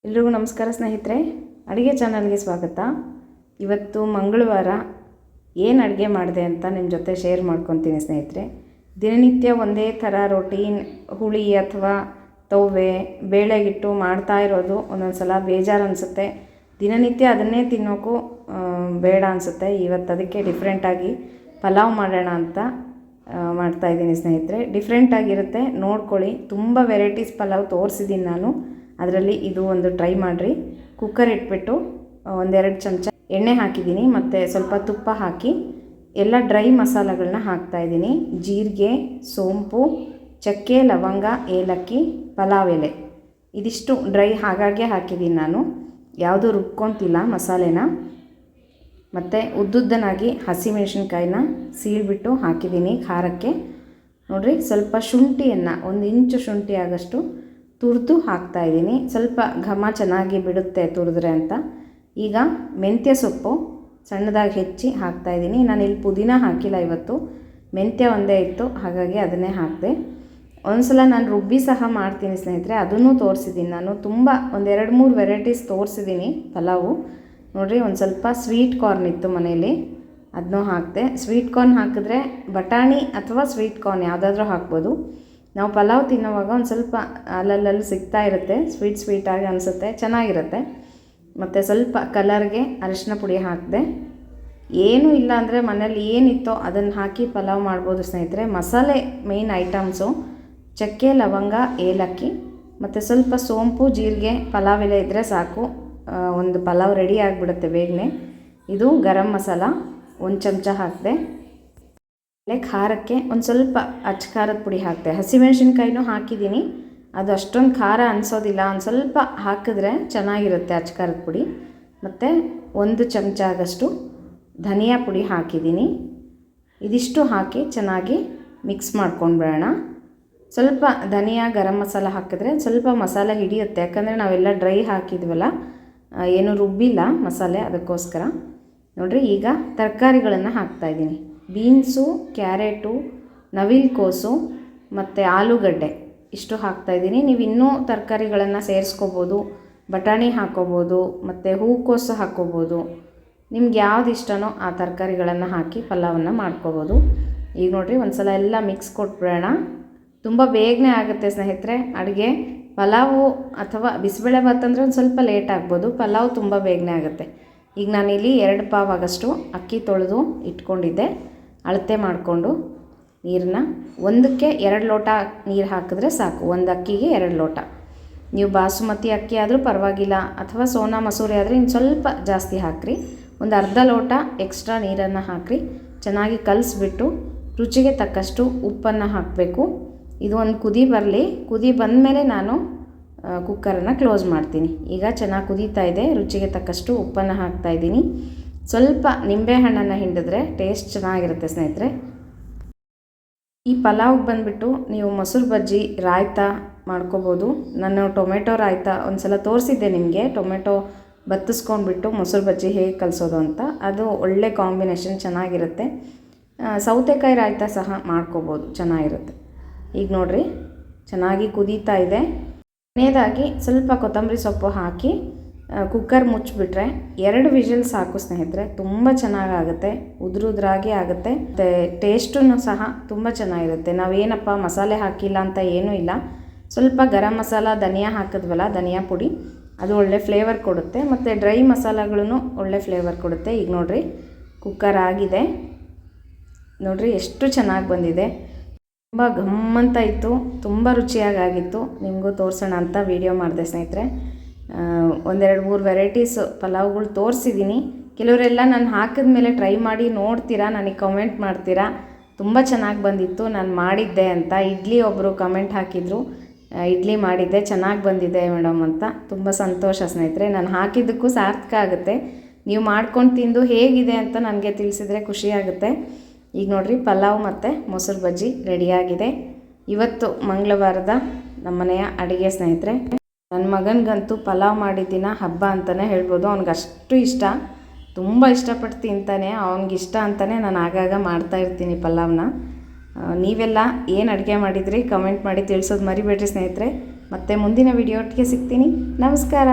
ಎಲ್ರಿಗೂ ನಮಸ್ಕಾರ ಸ್ನೇಹಿತರೆ, ಅಡುಗೆ ಚಾನಲ್ಗೆ ಸ್ವಾಗತ. ಇವತ್ತು ಮಂಗಳವಾರ ಏನು ಅಡುಗೆ ಮಾಡಿದೆ ಅಂತ ನಿಮ್ಮ ಜೊತೆ ಶೇರ್ ಮಾಡ್ಕೊತೀನಿ ಸ್ನೇಹಿತರೆ. ದಿನನಿತ್ಯ ಒಂದೇ ಥರ ರೊಟೀನ್ ಹುಳಿ ಅಥವಾ ತವ್ವೆ ಬೇಳೆಗಿಟ್ಟು ಮಾಡ್ತಾ ಇರೋದು ಒಂದೊಂದು ಸಲ ಬೇಜಾರು ಅನಿಸುತ್ತೆ. ದಿನನಿತ್ಯ ಅದನ್ನೇ ತಿನ್ನೋಕ್ಕೂ ಬೇಡ ಅನಿಸುತ್ತೆ. ಇವತ್ತು ಅದಕ್ಕೆ ಡಿಫ್ರೆಂಟಾಗಿ ಪಲಾವ್ ಮಾಡೋಣ ಅಂತ ಮಾಡ್ತಾಯಿದ್ದೀನಿ ಸ್ನೇಹಿತರೆ. ಡಿಫ್ರೆಂಟಾಗಿರುತ್ತೆ, ನೋಡ್ಕೊಳ್ಳಿ. ತುಂಬ ವೆರೈಟೀಸ್ ಪಲಾವ್ ತೋರಿಸಿದ್ದೀನಿ ನಾನು. ಅದರಲ್ಲಿ ಇದು ಒಂದು ಟ್ರೈ ಮಾಡಿರಿ. ಕುಕ್ಕರ್ ಇಟ್ಬಿಟ್ಟು ಒಂದೆರಡು ಚಮಚ ಎಣ್ಣೆ ಹಾಕಿದ್ದೀನಿ ಮತ್ತು ಸ್ವಲ್ಪ ತುಪ್ಪ ಹಾಕಿ ಎಲ್ಲ ಡ್ರೈ ಮಸಾಲೆಗಳನ್ನ ಹಾಕ್ತಾಯಿದ್ದೀನಿ. ಜೀರಿಗೆ, ಸೋಂಪು, ಚಕ್ಕೆ, ಲವಂಗ, ಏಲಕ್ಕಿ, ಪಲಾವ್ ಎಲೆ, ಇದಿಷ್ಟು ಡ್ರೈ ಹಾಗಾಗೆ ಹಾಕಿದ್ದೀನಿ ನಾನು. ಯಾವುದೂ ರುಬ್ಕೊತಿಲ್ಲ ಮಸಾಲೆನ. ಮತ್ತು ಉದ್ದುದ್ದನಾಗಿ ಹಸಿಮೆಣಸಿನ್ಕಾಯಿನ ಸೀಳ್ಬಿಟ್ಟು ಹಾಕಿದ್ದೀನಿ ಖಾರಕ್ಕೆ. ನೋಡಿರಿ, ಸ್ವಲ್ಪ ಶುಂಠಿಯನ್ನು 1 ಇಂಚು ಶುಂಠಿ ಆಗೋಷ್ಟು ತುರಿದು ಹಾಕ್ತಾಯಿದ್ದೀನಿ. ಸ್ವಲ್ಪ ಘಮ ಚೆನ್ನಾಗಿ ಬಿಡುತ್ತೆ ತುರಿದ್ರೆ ಅಂತ. ಈಗ ಮೆಂತ್ಯ ಸೊಪ್ಪು ಸಣ್ಣದಾಗಿ ಹೆಚ್ಚಿ ಹಾಕ್ತಾಯಿದ್ದೀನಿ. ನಾನಿಲ್ಲಿ ಪುದೀನ ಹಾಕಿಲ್ಲ ಇವತ್ತು, ಮೆಂತ್ಯ ಒಂದೇ ಇತ್ತು, ಹಾಗಾಗಿ ಅದನ್ನೇ ಹಾಕಿದೆ. ಒಂದು ಸಲ ನಾನು ರುಬ್ಬಿ ಸಹ ಮಾಡ್ತೀನಿ ಸ್ನೇಹಿತರೆ, ಅದನ್ನು ತೋರಿಸಿದ್ದೀನಿ ನಾನು. ತುಂಬ 1-2-3 ವೆರೈಟೀಸ್ ತೋರಿಸಿದ್ದೀನಿ ಪಲಾವು. ನೋಡಿರಿ, ಒಂದು ಸ್ವಲ್ಪ ಸ್ವೀಟ್ ಕಾರ್ನ್ ಇತ್ತು ಮನೆಯಲ್ಲಿ, ಅದನ್ನೂ ಹಾಕಿದೆ. ಸ್ವೀಟ್ ಕಾರ್ನ್ ಹಾಕಿದ್ರೆ ಬಟಾಣಿ ಅಥವಾ ಸ್ವೀಟ್ ಕಾರ್ನ್ ಯಾವುದಾದ್ರೂ ಹಾಕ್ಬೋದು. ನಾವು ಪಲಾವ್ ತಿನ್ನೋವಾಗ ಒಂದು ಸ್ವಲ್ಪ ಅಲ್ಲಲ್ಲಿ ಸಿಗ್ತಾ ಇರುತ್ತೆ, ಸ್ವೀಟಾಗಿ ಅನಿಸುತ್ತೆ, ಚೆನ್ನಾಗಿರುತ್ತೆ. ಮತ್ತು ಸ್ವಲ್ಪ ಕಲರ್ಗೆ ಅರಿಶಿನ ಪುಡಿ ಹಾಕಿದೆ. ಏನೂ ಇಲ್ಲ ಅಂದರೆ ಮನೇಲಿ ಏನಿತ್ತೋ ಅದನ್ನು ಹಾಕಿ ಪಲಾವ್ ಮಾಡ್ಬೋದು ಸ್ನೇಹಿತರೆ. ಮಸಾಲೆ ಮೇಯ್ನ್ ಐಟಮ್ಸು ಚಕ್ಕೆ, ಲವಂಗ, ಏಲಕ್ಕಿ ಮತ್ತು ಸ್ವಲ್ಪ ಸೋಂಪು, ಜೀರಿಗೆ, ಪಲಾವ್ ಎಲೆ ಇದ್ದರೆ ಸಾಕು. ಒಂದು ಪಲಾವ್ ರೆಡಿ ಆಗಿಬಿಡುತ್ತೆ ಬೇಗನೆ. ಇದು ಗರಂ ಮಸಾಲ 1 ಚಮಚ ಹಾಕಿದೆ. ಖಾರಕ್ಕೆ ಒಂದು ಸ್ವಲ್ಪ ಅಚ್ಚ ಖಾರದ ಪುಡಿ ಹಾಕಿದೆ. ಹಸಿಮೆಣಸಿನ್ಕಾಯಿನೂ ಹಾಕಿದ್ದೀನಿ, ಅದು ಅಷ್ಟೊಂದು ಖಾರ ಅನಿಸೋದಿಲ್ಲ. ಒಂದು ಸ್ವಲ್ಪ ಹಾಕಿದ್ರೆ ಚೆನ್ನಾಗಿರುತ್ತೆ ಅಚ್ಚ ಖಾರದ ಪುಡಿ. ಮತ್ತು 1 ಚಮಚ ಆಗಷ್ಟು ಧನಿಯಾ ಪುಡಿ ಹಾಕಿದ್ದೀನಿ. ಇದಿಷ್ಟು ಹಾಕಿ ಚೆನ್ನಾಗಿ ಮಿಕ್ಸ್ ಮಾಡ್ಕೊಂಡ್ಬಿಡೋಣ. ಸ್ವಲ್ಪ ಧನಿಯಾ, ಗರಂ ಮಸಾಲ ಹಾಕಿದ್ರೆ ಸ್ವಲ್ಪ ಮಸಾಲೆ ಹಿಡಿಯುತ್ತೆ, ಯಾಕಂದರೆ ನಾವೆಲ್ಲ ಡ್ರೈ ಹಾಕಿದ್ವಲ್ಲ, ಏನೂ ರುಬ್ಬಿಲ್ಲ ಮಸಾಲೆ, ಅದಕ್ಕೋಸ್ಕರ. ನೋಡಿರಿ, ಈಗ ತರಕಾರಿಗಳನ್ನು ಹಾಕ್ತಾಯಿದ್ದೀನಿ. ಬೀನ್ಸು, ಕ್ಯಾರೆಟು, ನವಿಲುಕೋಸು ಮತ್ತು ಆಲೂಗಡ್ಡೆ ಇಷ್ಟು ಹಾಕ್ತಾಯಿದ್ದೀನಿ. ನೀವು ಇನ್ನೂ ತರಕಾರಿಗಳನ್ನು ಸೇರಿಸ್ಕೋಬೋದು, ಬಟಾಣಿ ಹಾಕ್ಕೋಬೋದು ಮತ್ತು ಹೂಕೋಸು ಹಾಕ್ಕೋಬೋದು. ನಿಮ್ಗೆ ಯಾವ್ದು ಇಷ್ಟನೋ ಆ ತರಕಾರಿಗಳನ್ನು ಹಾಕಿ ಪಲಾವನ್ನು ಮಾಡ್ಕೋಬೋದು. ಈಗ ನೋಡಿರಿ, ಒಂದು ಸಲ ಎಲ್ಲ ಮಿಕ್ಸ್ ಕೊಟ್ಬಿಡೋಣ. ತುಂಬ ಬೇಗನೆ ಆಗುತ್ತೆ ಸ್ನೇಹಿತರೆ ಅಡುಗೆ. ಪಲಾವು ಅಥವಾ ಬಿಸಿಬೇಳೆಭಾತ್ ಅಂದರೆ ಒಂದು ಸ್ವಲ್ಪ ಲೇಟ್ ಆಗ್ಬೋದು, ಪಲಾವ್ ತುಂಬ ಬೇಗನೆ ಆಗುತ್ತೆ. ಈಗ ನಾನಿಲ್ಲಿ 2 ಪಾವ್ ಆಗಷ್ಟು ಅಕ್ಕಿ ತೊಳೆದು ಇಟ್ಕೊಂಡಿದ್ದೆ. ಅಳತೆ ಮಾಡಿಕೊಂಡು ನೀರನ್ನ 1ಕ್ಕೆ 2 ಲೋಟ ನೀರು ಹಾಕಿದ್ರೆ ಸಾಕು. 1 ಅಕ್ಕಿಗೆ 2 ಲೋಟ. ನೀವು ಬಾಸುಮತಿ ಅಕ್ಕಿ ಆದರೂ ಪರವಾಗಿಲ್ಲ, ಅಥವಾ ಸೋನಾ ಮಸೂರಿ ಆದರೆ ಇನ್ನು ಸ್ವಲ್ಪ ಜಾಸ್ತಿ ಹಾಕಿರಿ. ಒಂದು ಅರ್ಧ ಲೋಟ ಎಕ್ಸ್ಟ್ರಾ ನೀರನ್ನು ಹಾಕಿರಿ. ಚೆನ್ನಾಗಿ ಕಲಿಸ್ಬಿಟ್ಟು ರುಚಿಗೆ ತಕ್ಕಷ್ಟು ಉಪ್ಪನ್ನು ಹಾಕಬೇಕು. ಇದು ಒಂದು ಕುದಿ ಬರಲಿ. ಕುದಿ ಬಂದಮೇಲೆ ನಾನು ಕುಕ್ಕರನ್ನು ಕ್ಲೋಸ್ ಮಾಡ್ತೀನಿ. ಈಗ ಚೆನ್ನಾಗಿ ಕುದೀತಾ ಇದೆ. ರುಚಿಗೆ ತಕ್ಕಷ್ಟು ಉಪ್ಪನ್ನು ಹಾಕ್ತಾಯಿದ್ದೀನಿ. ಸ್ವಲ್ಪ ನಿಂಬೆಹಣ್ಣನ್ನು ಹಿಂಡಿದ್ರೆ ಟೇಸ್ಟ್ ಚೆನ್ನಾಗಿರುತ್ತೆ ಸ್ನೇಹಿತರೆ. ಈ ಪಲಾವ್ಗೆ ಬಂದುಬಿಟ್ಟು ನೀವು ಮೊಸರು ಬಜ್ಜಿ, ರಾಯ್ತ ಮಾಡ್ಕೋಬೋದು. ನಾನು ಟೊಮೆಟೊ ರಾಯ್ತ ಒಂದು ಸಲ ತೋರಿಸಿದ್ದೆ ನಿಮಗೆ. ಟೊಮೆಟೊ ಬತ್ತಿಸ್ಕೊಂಡ್ಬಿಟ್ಟು ಮೊಸರು ಬಜ್ಜಿ ಹೇಗೆ ಕಲಿಸೋದು ಅಂತ, ಅದು ಒಳ್ಳೆ ಕಾಂಬಿನೇಷನ್, ಚೆನ್ನಾಗಿರುತ್ತೆ. ಸೌತೆಕಾಯಿ ರಾಯ್ತ ಸಹ ಮಾಡ್ಕೋಬೋದು, ಚೆನ್ನಾಗಿರುತ್ತೆ. ಈಗ ನೋಡಿರಿ, ಚೆನ್ನಾಗಿ ಕುದೀತಾ ಇದೆ. ಕೊನೆಯದಾಗಿ ಸ್ವಲ್ಪ ಕೊತ್ತಂಬರಿ ಸೊಪ್ಪು ಹಾಕಿ ಕುಕ್ಕರ್ ಮುಚ್ಚಿಬಿಟ್ರೆ 2 ವಿಷಲ್ ಸಾಕು ಸ್ನೇಹಿತರೆ. ತುಂಬ ಚೆನ್ನಾಗಾಗುತ್ತೆ, ಉದುರಾಗಿ ಆಗುತ್ತೆ. ಮತ್ತು ಟೇಸ್ಟೂ ಸಹ ತುಂಬ ಚೆನ್ನಾಗಿರುತ್ತೆ. ನಾವೇನಪ್ಪ ಮಸಾಲೆ ಹಾಕಿಲ್ಲ ಅಂತ ಏನೂ ಇಲ್ಲ. ಸ್ವಲ್ಪ ಗರಂ ಮಸಾಲ, ಧನಿಯಾ ಹಾಕಿದ್ವಲ್ಲ, ಧನಿಯಾ ಪುಡಿ, ಅದು ಒಳ್ಳೆ ಫ್ಲೇವರ್ ಕೊಡುತ್ತೆ. ಮತ್ತು ಡ್ರೈ ಮಸಾಲಗಳೂ ಒಳ್ಳೆ ಫ್ಲೇವರ್ ಕೊಡುತ್ತೆ. ಈಗ ನೋಡಿರಿ, ಕುಕ್ಕರ್ ಆಗಿದೆ. ನೋಡಿರಿ ಎಷ್ಟು ಚೆನ್ನಾಗಿ ಬಂದಿದೆ. ತುಂಬ ಗಮ್ಮಂತ ಇತ್ತು, ತುಂಬ ರುಚಿಯಾಗಿತ್ತು. ನಿಮಗೂ ತೋರಿಸೋಣ ಅಂತ ವಿಡಿಯೋ ಮಾಡಿದೆ ಸ್ನೇಹಿತರೆ. 1-2-3 ವೆರೈಟೀಸ್ ಪಲಾವ್ಗಳು ತೋರಿಸಿದ್ದೀನಿ. ಕೆಲವರೆಲ್ಲ ನಾನು ಹಾಕಿದ ಮೇಲೆ ಟ್ರೈ ಮಾಡಿ ನೋಡ್ತೀರಾ, ನನಗೆ ಕಮೆಂಟ್ ಮಾಡ್ತೀರಾ ತುಂಬ ಚೆನ್ನಾಗಿ ಬಂದಿತ್ತು ನಾನು ಮಾಡಿದ್ದೆ ಅಂತ. ಇಡ್ಲಿ ಒಬ್ಬರು ಕಮೆಂಟ್ ಹಾಕಿದರು, ಇಡ್ಲಿ ಮಾಡಿದ್ದೆ ಚೆನ್ನಾಗಿ ಬಂದಿದೆ ಮೇಡಮ್ ಅಂತ. ತುಂಬ ಸಂತೋಷ ಸ್ನೇಹಿತರೆ. ನಾನು ಹಾಕಿದ್ದಕ್ಕೂ ಸಾರ್ಥಕ ಆಗುತ್ತೆ. ನೀವು ಮಾಡ್ಕೊಂಡು ತಿಂದು ಹೇಗಿದೆ ಅಂತ ನನಗೆ ತಿಳಿಸಿದರೆ ಖುಷಿಯಾಗುತ್ತೆ. ಈಗ ನೋಡಿರಿ, ಪಲಾವ್ ಮತ್ತು ಮೊಸರು ಬಜ್ಜಿ ರೆಡಿಯಾಗಿದೆ. ಇವತ್ತು ಮಂಗಳವಾರದ ನಮ್ಮನೆಯ ಅಡುಗೆ ಸ್ನೇಹಿತರೆ. ನನ್ನ ಮಗನಿಗಂತೂ ಪಲಾವ್ ಮಾಡಿದ್ದಿನ ಹಬ್ಬ ಅಂತಲೇ ಹೇಳ್ಬೋದು. ಅವ್ನಿಗೆ ಅಷ್ಟು ಇಷ್ಟ, ತುಂಬ ಇಷ್ಟಪಟ್ಟು ತಿಂತಾನೆ. ಅವ್ನಿಗಿಷ್ಟ ಅಂತಲೇ ನಾನು ಆಗಾಗ ಮಾಡ್ತಾಯಿರ್ತೀನಿ ಪಲಾವ್ನ. ನೀವೆಲ್ಲ ಏನು ಅಡುಗೆ ಮಾಡಿದ್ರಿ ಕಮೆಂಟ್ ಮಾಡಿ ತಿಳಿಸೋದು ಮರಿಬೇಡ್ರಿ ಸ್ನೇಹಿತರೆ. ಮತ್ತು ಮುಂದಿನ ವಿಡಿಯೋ ಒಟ್ಟಿಗೆ ಸಿಗ್ತೀನಿ. ನಮಸ್ಕಾರ.